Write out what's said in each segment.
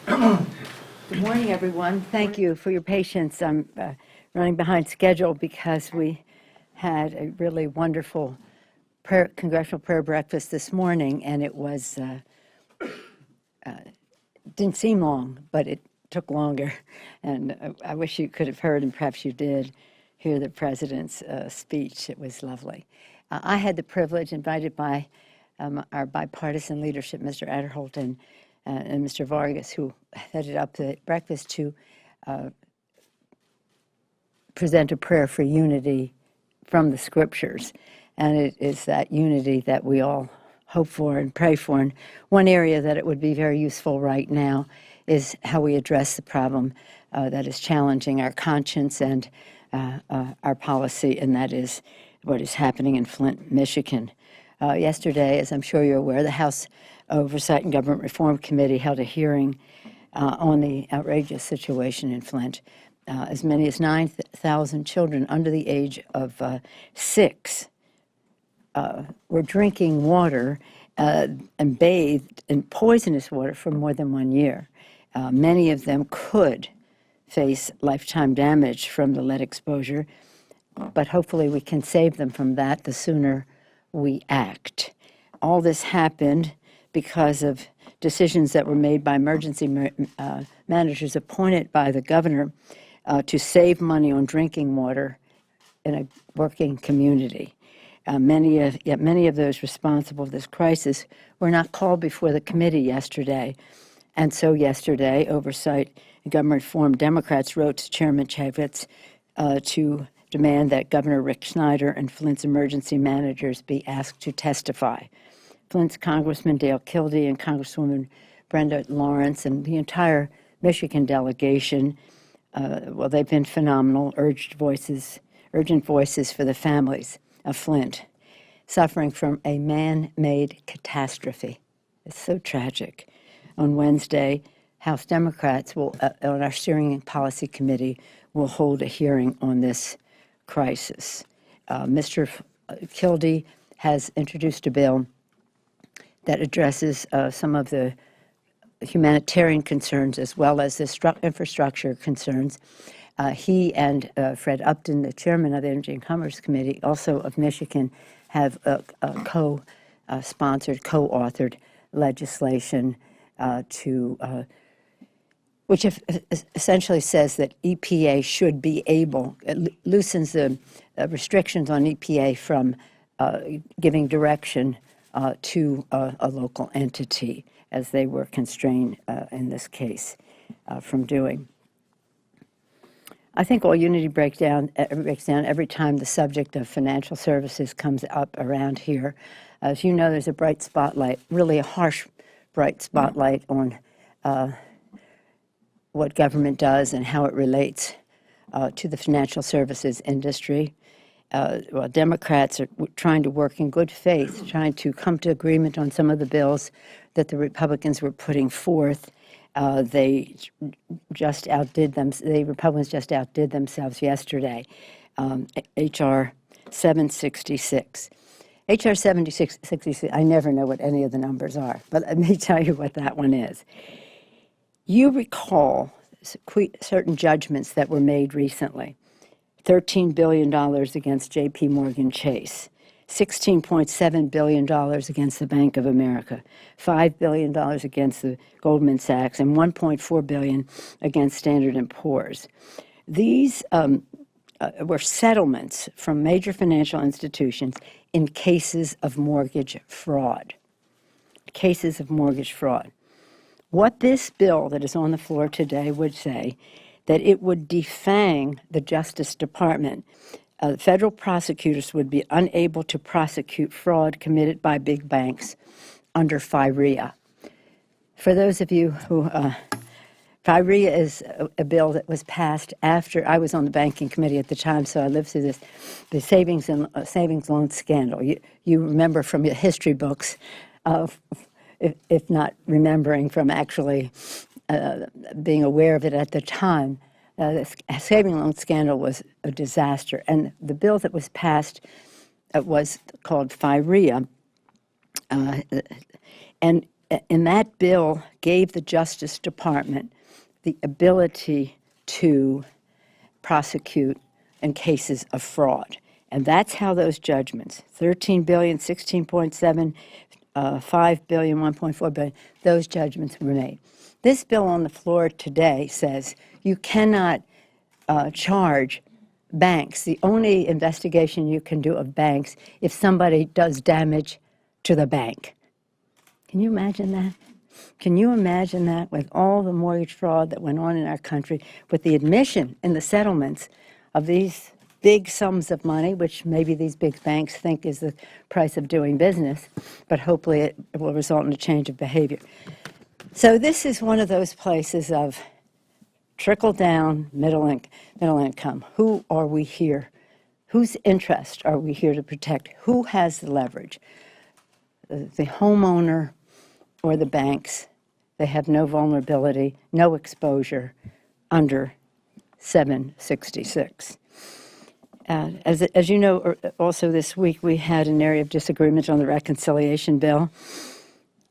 Good morning, everyone. Thank you for your patience. I'm running behind schedule because we had a really wonderful congressional prayer breakfast this morning, and it was didn't seem long, but it took longer. And I wish you could have heard, and perhaps you did, hear the president's speech. It was lovely. I had the privilege, invited by our bipartisan leadership, Mr. Adderholt and Mr. Vargas, who headed up the breakfast, to present a prayer for unity from the scriptures. And it is that unity that we all hope for and pray for. And one area that it would be very useful right now is how we address the problem that is challenging our conscience and our policy, and that is what is happening in Flint, Michigan. Yesterday, as I'm sure you're aware, the House Oversight and Government Reform Committee held a hearing on the outrageous situation in Flint. As many as 9,000 children under the age of 6 were drinking water and bathed in poisonous water for more than 1 year. Many of them could face lifetime damage from the lead exposure, but hopefully we can save them from that the sooner we act. All this happened because of decisions that were made by emergency managers appointed by the governor to save money on drinking water in a working community. Many of those responsible for this crisis were not called before the committee yesterday. And so yesterday, Oversight and Government Reform Democrats wrote to Chairman Chavez to demand that Governor Rick Snyder and Flint's emergency managers be asked to testify. Flint's Congressman Dale Kildee and Congresswoman Brenda Lawrence and the entire Michigan delegation, they've been phenomenal, urgent voices for the families of Flint suffering from a man-made catastrophe. It's so tragic. On Wednesday, House Democrats will, on our Steering Policy Committee, will hold a hearing on this crisis. Mr. Kildee has introduced a bill that addresses some of the humanitarian concerns as well as the infrastructure concerns. He and Fred Upton, the chairman of the Energy and Commerce Committee, also of Michigan, have co-sponsored, co-authored legislation which essentially says that EPA should be able, it loosens the restrictions on EPA from giving direction to a local entity, as they were constrained in this case from doing. I think all unity breaks down every time the subject of financial services comes up around here. As you know, there's a bright spotlight, really a harsh bright spotlight on what government does and how it relates to the financial services industry. Democrats are trying to work in good faith, trying to come to agreement on some of the bills that the Republicans were putting forth. The Republicans just outdid themselves yesterday. H.R. 766. H.R. 766, I never know what any of the numbers are, but let me tell you what that one is. You recall certain judgments that were made recently. $13 billion against J.P. Morgan Chase, $16.7 billion against the Bank of America, $5 billion against the Goldman Sachs, and $1.4 billion against Standard & Poor's. These were settlements from major financial institutions in cases of mortgage fraud. Cases of mortgage fraud. What this bill that is on the floor today would say, that it would defang the Justice Department. Federal prosecutors would be unable to prosecute fraud committed by big banks under FIREA. For those of you who, FIREA is a bill that was passed after I was on the banking committee at the time, so I lived through this, the savings loan scandal. You remember from your history books, if not remembering from actually being aware of it at the time. The savings loan scandal was a disaster, and the bill that was passed was called FIREA, and that bill gave the Justice Department the ability to prosecute in cases of fraud. And that's how those judgments, 13 billion, 16.7, 5 billion, 1.4 billion, those judgments were made. This bill on the floor today says you cannot charge banks. The only investigation you can do of banks if somebody does damage to the bank. Can you imagine that? Can you imagine that with all the mortgage fraud that went on in our country, with the admission in the settlements of these big sums of money, which maybe these big banks think is the price of doing business, but hopefully it will result in a change of behavior. So this is one of those places of trickle-down middle income. Who are we here? Whose interest are we here to protect? Who has the leverage? The homeowner or the banks? They have no vulnerability, no exposure under 766. As you know, also this week we had an area of disagreement on the reconciliation bill.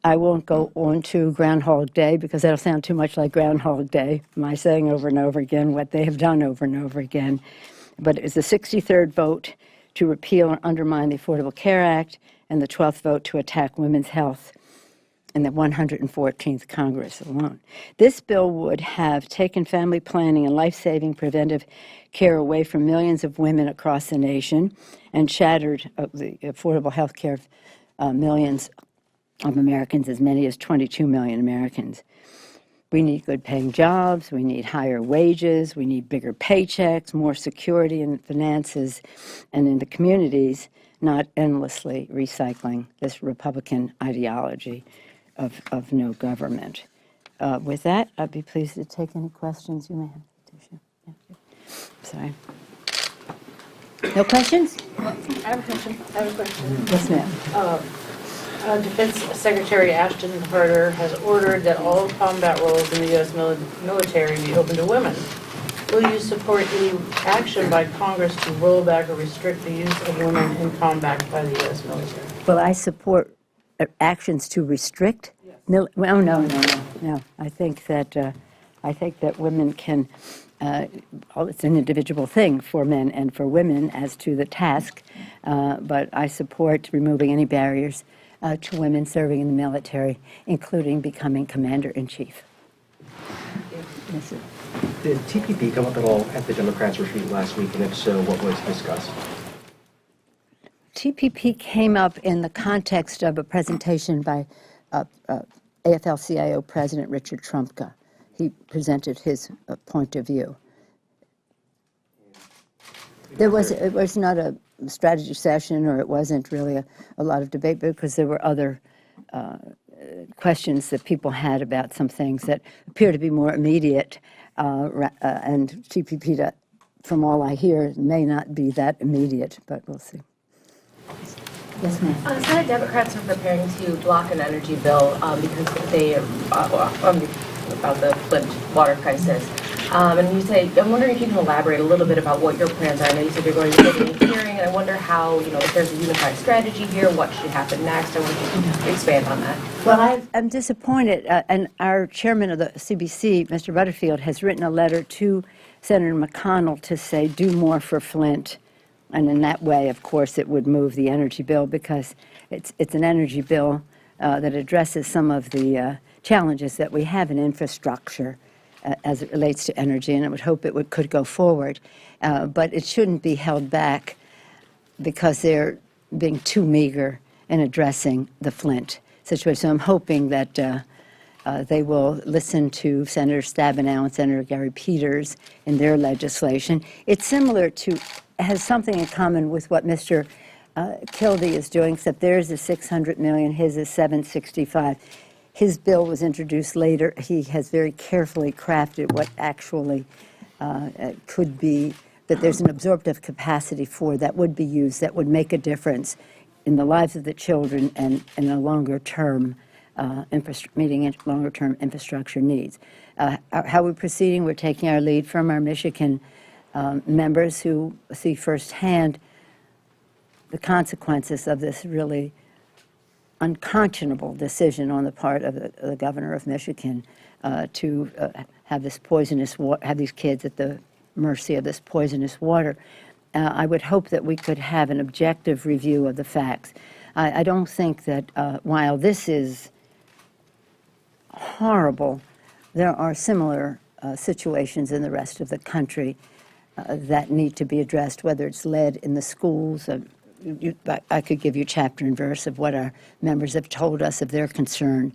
I won't go on to Groundhog Day because that'll sound too much like Groundhog Day, my saying over and over again what they have done over and over again. But it was the 63rd vote to repeal or undermine the Affordable Care Act and the 12th vote to attack women's health in the 114th Congress alone. This bill would have taken family planning and life-saving preventive care away from millions of women across the nation and shattered the affordable health care of millions of Americans, as many as 22 million Americans. We need good-paying jobs, we need higher wages, we need bigger paychecks, more security in finances and in the communities, not endlessly recycling this Republican ideology of no government. With that, I'd be pleased to take any questions you may have. Yeah. Sorry. No questions? I have a question. Yes, ma'am. Defense Secretary Ashton Carter has ordered that all combat roles in the U.S. military be open to women. Will you support any action by Congress to roll back or restrict the use of women in combat by the U.S. military? Will I support actions to restrict? Yes. No. I think that women can. It's an individual thing for men and for women as to the task, but I support removing any barriers to women serving in the military, including becoming commander-in-chief. Yes, sir. Did TPP come up at all at the Democrats' retreat last week, and if so, what was discussed? TPP came up in the context of a presentation by AFL-CIO President Richard Trumka. He presented his point of view. It was not a strategy session, or it wasn't really a lot of debate, because there were other questions that people had about some things that appear to be more immediate, and TPP, from all I hear, may not be that immediate, but we'll see. Yes, ma'am. Senate Democrats are preparing to block an energy bill because they about the Flint water crisis. And you say, I'm wondering if you can elaborate a little bit about what your plans are. I know you said you're going to get a hearing, and I wonder how, if there's a unified strategy here, what should happen next. I wonder if you can expand on that. Well, I'm disappointed, and our chairman of the CBC, Mr. Butterfield, has written a letter to Senator McConnell to say, do more for Flint. And in that way, of course, it would move the energy bill, because it's an energy bill that addresses some of the challenges that we have in infrastructure as it relates to energy, and I would hope it could go forward. But it shouldn't be held back because they're being too meager in addressing the Flint situation. So I'm hoping that they will listen to Senator Stabenow and Senator Gary Peters in their legislation. It's similar to, has something in common with what Mr. Kildee is doing, except theirs is $600 million, his is $765. His bill was introduced later. He has very carefully crafted what actually could be, that there's an absorptive capacity for that would be used, that would make a difference in the lives of the children and in a longer-term meeting longer-term infrastructure needs. How we're proceeding, we're taking our lead from our Michigan members who see firsthand the consequences of this really unconscionable decision on the part of the governor of Michigan to have have these kids at the mercy of this poisonous water. I would hope that we could have an objective review of the facts. I don't think that while this is horrible, there are similar situations in the rest of the country that need to be addressed, whether it's lead in the schools. I could give you chapter and verse of what our members have told us of their concern.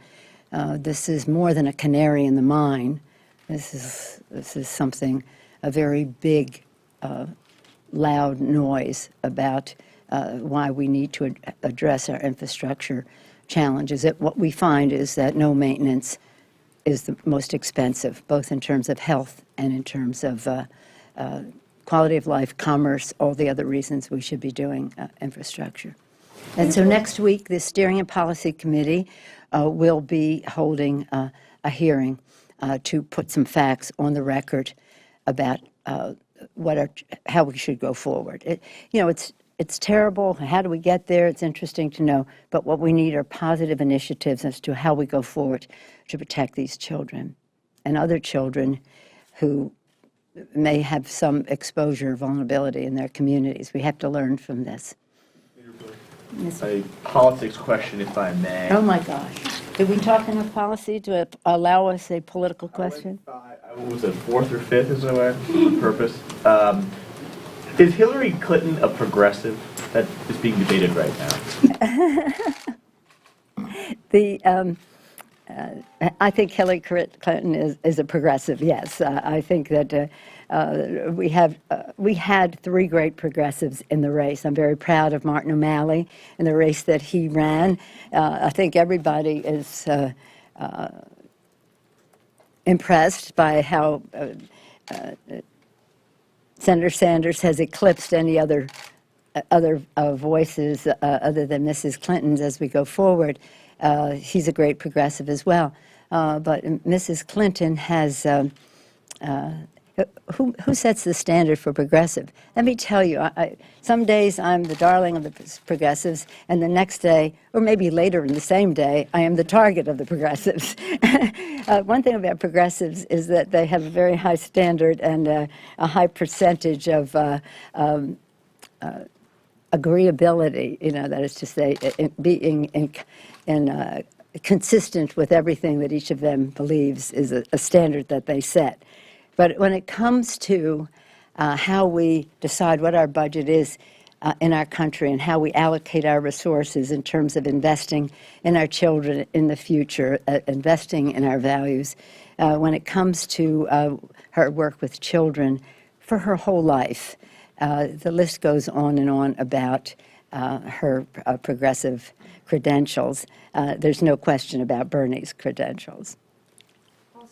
This is more than a canary in the mine. This is something, a very big, loud noise about why we need to address our infrastructure challenges. What we find is that no maintenance is the most expensive, both in terms of health and in terms of quality of life, commerce, all the other reasons we should be doing infrastructure. And so next week, the Steering and Policy Committee will be holding a hearing to put some facts on the record about how we should go forward. It's terrible. How do we get there? It's interesting to know. But what we need are positive initiatives as to how we go forward to protect these children and other children who may have some exposure or vulnerability in their communities. We have to learn from this. A politics question, if I may. Oh, my gosh. Did we talk enough policy to allow us a political question? What was it, fourth or fifth is the purpose? Is Hillary Clinton a progressive? That is being debated right now. I think Hillary Clinton is a progressive, yes. I think that we had three great progressives in the race. I'm very proud of Martin O'Malley in the race that he ran. I think everybody is impressed by how Senator Sanders has eclipsed any other voices other than Mrs. Clinton's as we go forward. He's a great progressive as well. But Mrs. Clinton has, who sets the standard for progressive? Let me tell you, some days I'm the darling of the progressives, and the next day, or maybe later in the same day, I am the target of the progressives. One thing about progressives is that they have a very high standard and a high percentage of agreeability, that is to say, being consistent with everything that each of them believes is a standard that they set. But when it comes to how we decide what our budget is in our country and how we allocate our resources in terms of investing in our children in the future, investing in our values, when it comes to her work with children for her whole life, the list goes on and on about her progressive credentials. There's no question about Bernie's credentials.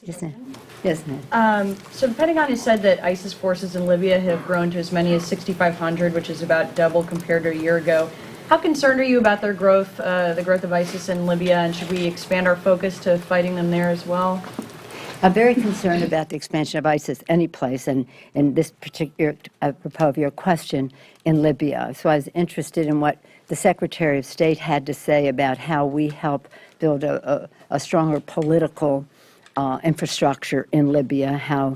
Yes, ma'am. Yes, ma'am. So the Pentagon has said that ISIS forces in Libya have grown to as many as 6,500, which is about double compared to a year ago. How concerned are you about their growth, the growth of ISIS in Libya, and should we expand our focus to fighting them there as well? I'm very concerned about the expansion of ISIS any place, and in this particular, apropos of your question, in Libya. So I was interested in what the Secretary of State had to say about how we help build a stronger political infrastructure in Libya, how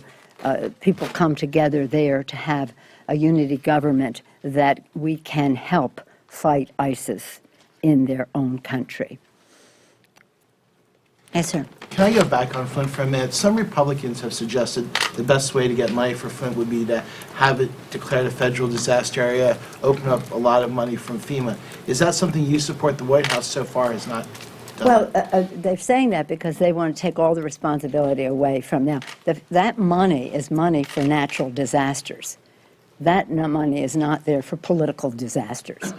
people come together there to have a unity government that we can help fight ISIS in their own country. Yes, sir. Can I go back on Flint for a minute? Some Republicans have suggested the best way to get money for Flint would be to have it declared a federal disaster area, open up a lot of money from FEMA. Is that something you support? The White House so far has not done. Well, they're saying that because they want to take all the responsibility away from them. That money is money for natural disasters. That money is not there for political disasters.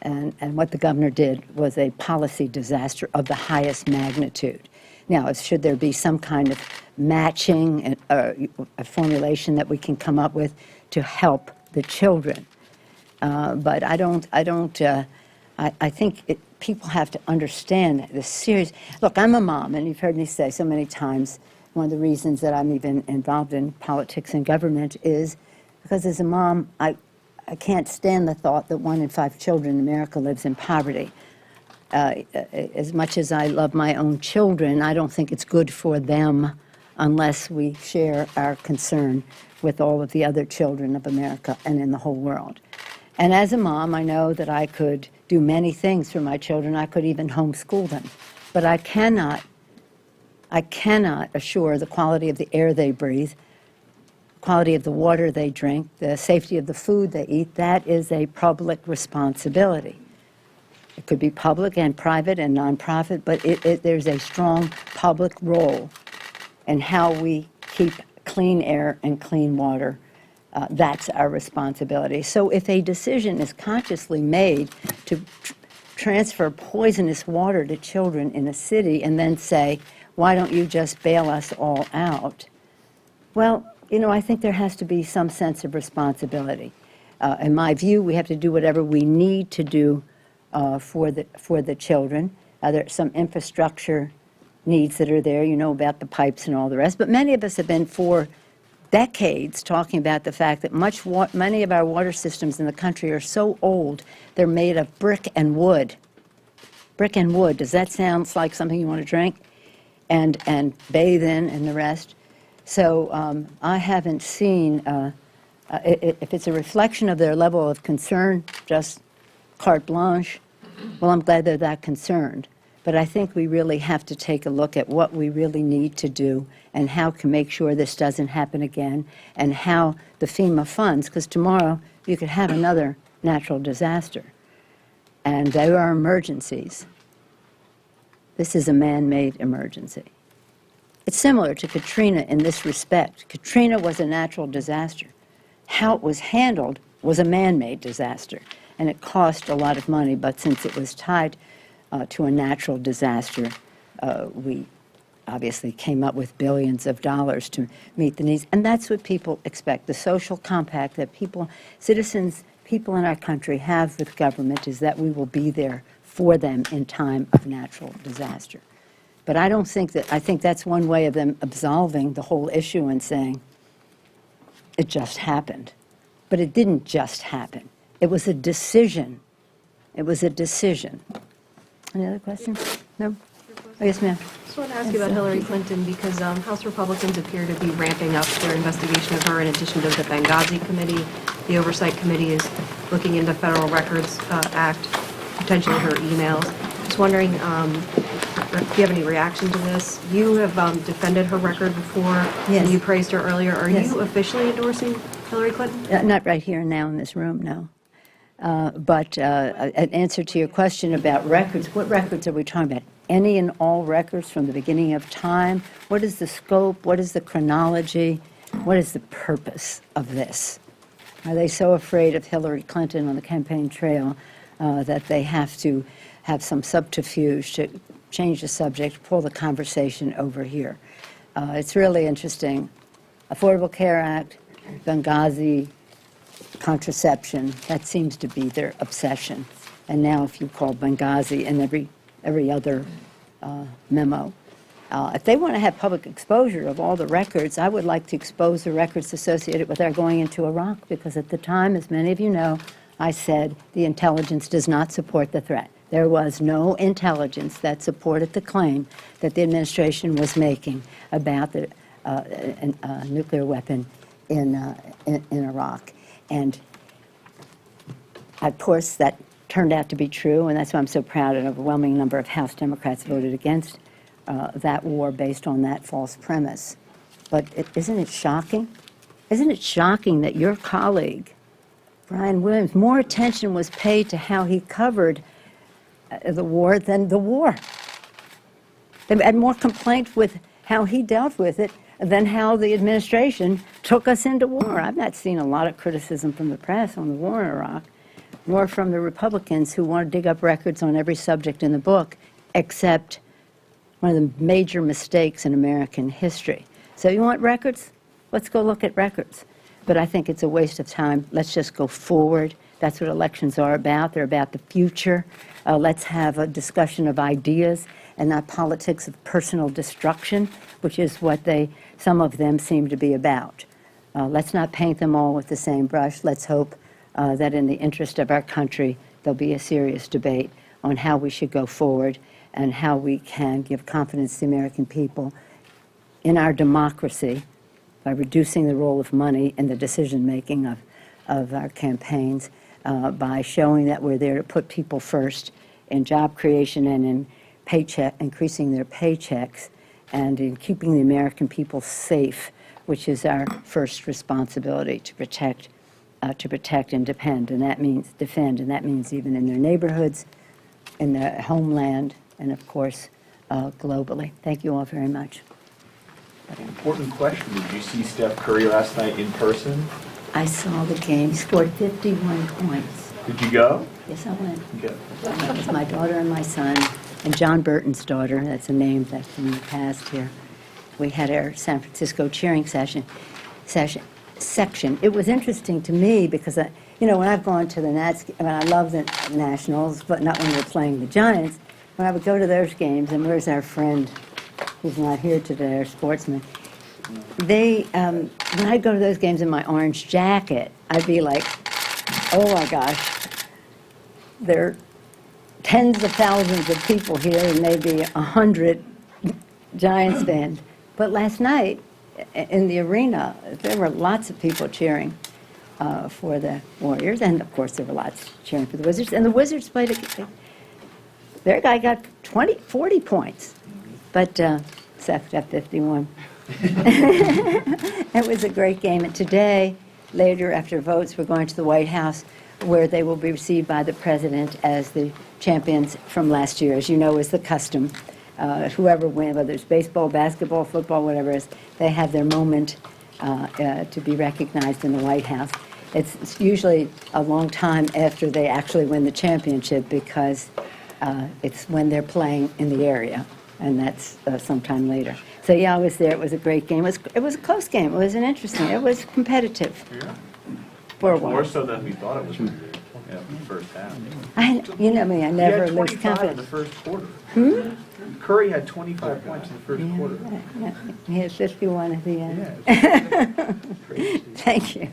And what the governor did was a policy disaster of the highest magnitude. Now, should there be some kind of matching and a formulation that we can come up with to help the children? But I think people have to understand the serious. Look, I'm a mom, and you've heard me say so many times, one of the reasons that I'm even involved in politics and government is because as a mom, I can't stand the thought that 1 in 5 children in America lives in poverty. as much as I love my own children, I don't think it's good for them unless we share our concern with all of the other children of America and in the whole world. And as a mom, I know that I could do many things for my children. I could even homeschool them. But I cannot assure the quality of the air they breathe, quality of the water they drink, the safety of the food they eat. That is a public responsibility. It could be public and private and nonprofit, but there's a strong public role in how we keep clean air and clean water. That's our responsibility. So if a decision is consciously made to transfer poisonous water to children in a city and then say, why don't you just bail us all out? Well, I think there has to be some sense of responsibility. In my view, we have to do whatever we need to do for the children. There are some infrastructure needs that are there, about the pipes and all the rest. But many of us have been for decades talking about the fact that many of our water systems in the country are so old, they're made of brick and wood. Brick and wood, does that sound like something you want to drink and bathe in and the rest? So I haven't seen, if it's a reflection of their level of concern, just carte blanche, well, I'm glad they're that concerned. But I think we really have to take a look at what we really need to do and how to make sure this doesn't happen again, and how the FEMA funds, because tomorrow you could have another natural disaster. And there are emergencies. This is a man-made emergency. It's similar to Katrina in this respect. Katrina was a natural disaster. How it was handled was a man-made disaster, and it cost a lot of money, but since it was tied to a natural disaster, we obviously came up with billions of dollars to meet the needs. And that's what people expect. The social compact that citizens, people in our country have with government is that we will be there for them in time of natural disaster. But I think that's one way of them absolving the whole issue and saying, it just happened. But it didn't just happen. It was a decision. It was a decision. Any other questions? No? Oh, yes, ma'am. I just want to ask you about Hillary Clinton because House Republicans appear to be ramping up their investigation of her in addition to the Benghazi Committee. The Oversight Committee is looking into Federal Records Act, potentially her emails. Just wondering if you have any reaction to this. You have defended her record before, Yes. and you praised her earlier. Are Yes. you officially endorsing Hillary Clinton? Not right here and now in this room, no. But an answer to your question about records, what records are we talking about? Any and all records from the beginning of time? What is the scope? What is the chronology? What is the purpose of this? Are they so afraid of Hillary Clinton on the campaign trail that they have to have some subterfuge to change the subject, pull the conversation over here? It's really interesting. Affordable Care Act, Benghazi, contraception, that seems to be their obsession. And now if you call Benghazi and every other memo. If they want to have public exposure of all the records, I would like to expose the records associated with our going into Iraq, because at the time, as many of you know, I said the intelligence does not support the threat. There was no intelligence that supported the claim that the administration was making about the nuclear weapon in Iraq. And of course, that turned out to be true, and that's why I'm so proud an overwhelming number of House Democrats voted against that war based on that false premise. But isn't it shocking? Isn't it shocking that your colleague, Brian Williams, more attention was paid to how he covered the war than the war? They had more complaint with how he dealt with it than how the administration took us into war. I've not seen a lot of criticism from the press on the war in Iraq, nor from the Republicans who want to dig up records on every subject in the book, except one of the major mistakes in American history. So you want records? Let's go look at records. But I think it's a waste of time. Let's just go forward. That's what elections are about. They're about the future. Let's have a discussion of ideas and not politics of personal destruction, which is what some of them seem to be about. Let's not paint them all with the same brush. Let's hope that in the interest of our country, there'll be a serious debate on how we should go forward and how we can give confidence to the American people in our democracy by reducing the role of money in the decision-making of our campaigns, by showing that we're there to put people first in job creation and in increasing their paychecks, and in keeping the American people safe, which is our first responsibility, to protect and defend, and that means even in their neighborhoods, in their homeland, and of course, globally. Thank you all very much. Important question. Did you see Steph Curry last night in person? I saw the game. He scored 51 points. Did you go? Yes, I went. Okay. That was my daughter and my son, and John Burton's daughter. That's a name that's in the past here. We had our San Francisco cheering section. It was interesting to me because, when I've gone to the Nats, I love the Nationals, but not when they're playing the Giants. When I would go to those games, and where's our friend who's not here today, our sportsman? When I'd go to those games in my orange jacket, I'd be like, oh my gosh, there are tens of thousands of people here and maybe 100 Giants fans. But last night in the arena, there were lots of people cheering for the Warriors, and of course there were lots cheering for the Wizards. And the Wizards played their guy got 40 points, but Seth got 51. It was a great game. And today, later after votes, we're going to the White House, where they will be received by the president as the champions from last year. As you know, is the custom. Whoever wins, whether it's baseball, basketball, football, whatever it is, they have their moment to be recognized in the White House. It's usually a long time after they actually win the championship, because it's when they're playing in the area, and that's sometime later. So yeah, I was there. It was a great game. It was a close game. It was it was competitive. Yeah. For a while. More so than we thought it was going to be. Yeah, the first half. You know me, I never He had lose 25 in the confidence. first quarter. Curry had 25 points in the first quarter. Yeah, he had 51 at the end. Yeah, it's crazy. Thank you.